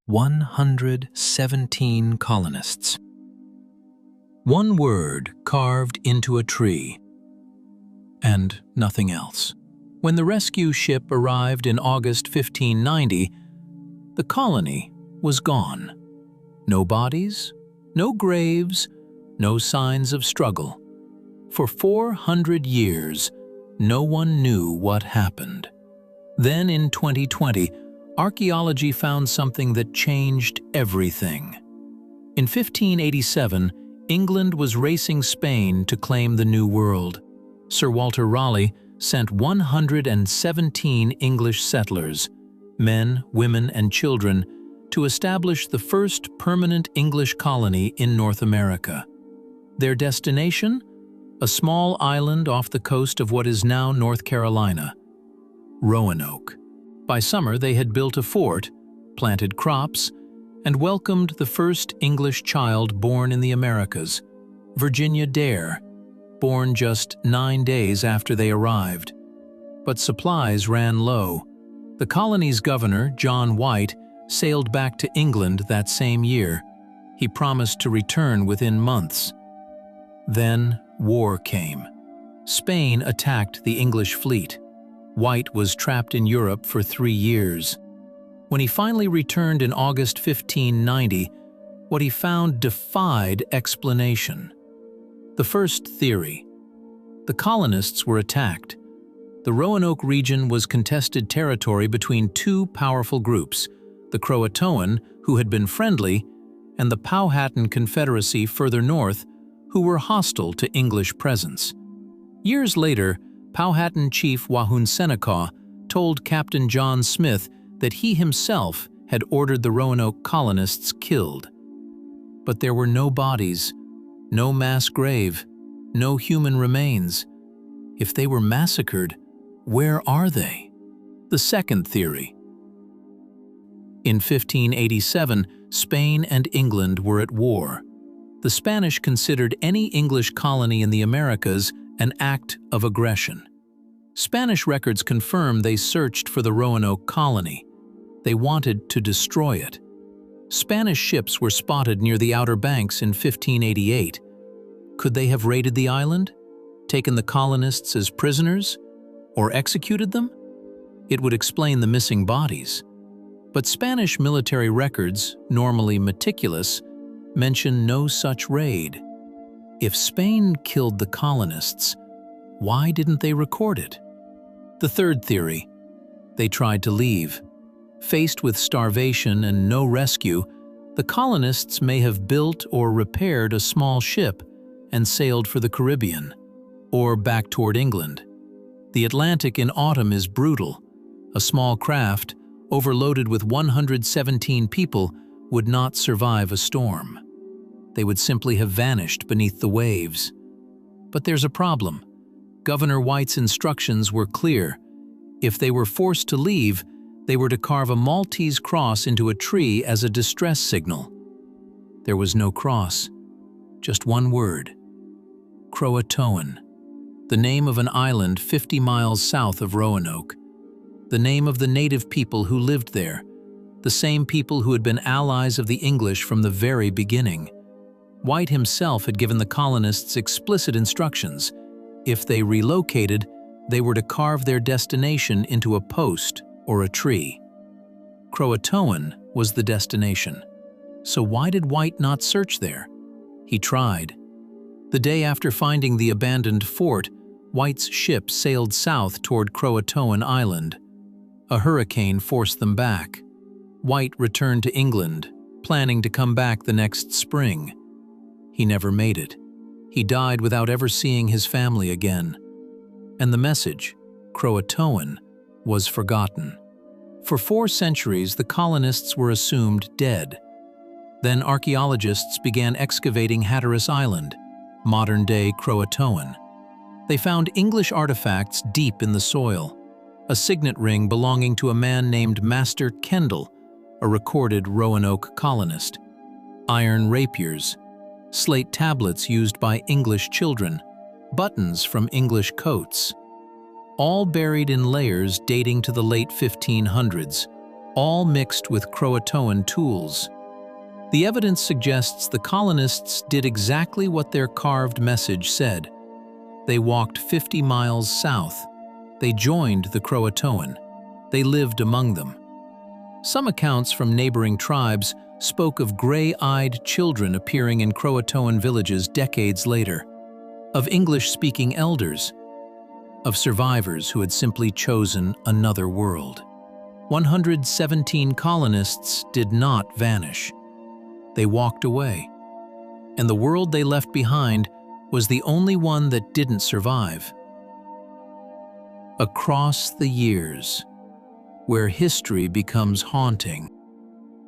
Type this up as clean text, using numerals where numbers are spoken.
117 colonists. One word carved into a tree, and nothing else. When the rescue ship arrived in August 1590, the colony was gone. No bodies, no graves, no signs of struggle. For 400 years, no one knew what happened. Then in 2020, archaeology found something that changed everything. In 1587, England was racing Spain to claim the New World. Sir Walter Raleigh sent 117 English settlers, men, women, and children, to establish the first permanent English colony in North America. Their destination? A small island off the coast of what is now North Carolina, Roanoke. By summer, they had built a fort, planted crops, and welcomed the first English child born in the Americas, Virginia Dare, born just 9 days after they arrived. But supplies ran low. The colony's governor, John White, sailed back to England that same year. He promised to return within months. Then war came. Spain attacked the English fleet. White was trapped in Europe for 3 years. When he finally returned in August 1590, what he found defied explanation. The first theory: the colonists were attacked. The Roanoke region was contested territory between two powerful groups, the Croatoan, who had been friendly, and the Powhatan Confederacy further north, who were hostile to English presence. Years later, Powhatan chief Wahunsenakaw told Captain John Smith that he himself had ordered the Roanoke colonists killed. But there were no bodies, no mass grave, no human remains. If they were massacred, where are they? The second theory. In 1587, Spain and England were at war. The Spanish considered any English colony in the Americas an act of aggression. Spanish records confirm they searched for the Roanoke colony. They wanted to destroy it. Spanish ships were spotted near the Outer Banks in 1588. Could they have raided the island, taken the colonists as prisoners, or executed them? It would explain the missing bodies. But Spanish military records, normally meticulous, mention no such raid. If Spain killed the colonists, why didn't they record it? The third theory: they tried to leave. Faced with starvation and no rescue, the colonists may have built or repaired a small ship and sailed for the Caribbean, or back toward England. The Atlantic in autumn is brutal. A small craft, overloaded with 117 people, would not survive a storm. They would simply have vanished beneath the waves. But there's a problem. Governor White's instructions were clear. If they were forced to leave, they were to carve a Maltese cross into a tree as a distress signal. There was no cross, just one word: Croatoan, the name of an island 50 miles south of Roanoke, the name of the native people who lived there, the same people who had been allies of the English from the very beginning. White himself had given the colonists explicit instructions. If they relocated, they were to carve their destination into a post or a tree. Croatoan was the destination. So why did White not search there? He tried. The day after finding the abandoned fort, White's ship sailed south toward Croatoan Island. A hurricane forced them back. White returned to England, planning to come back the next spring. He never made it. He died without ever seeing his family again. And the message, Croatoan, was forgotten. For 4 centuries, the colonists were assumed dead. Then archaeologists began excavating Hatteras Island, modern-day Croatoan. They found English artifacts deep in the soil, a signet ring belonging to a man named Master Kendall, a recorded Roanoke colonist, iron rapiers, slate tablets used by English children, buttons from English coats, all buried in layers dating to the late 1500s. all mixed with Croatoan tools. The evidence suggests the colonists did exactly what their carved message said. They walked 50 miles south. They joined the Croatoan. They lived among them. Some accounts from neighboring tribes spoke of gray-eyed children appearing in Croatoan villages decades later, of English-speaking elders, of survivors who had simply chosen another world. 117 colonists did not vanish. They walked away, and the world they left behind was the only one that didn't survive. Across the years, where history becomes haunting,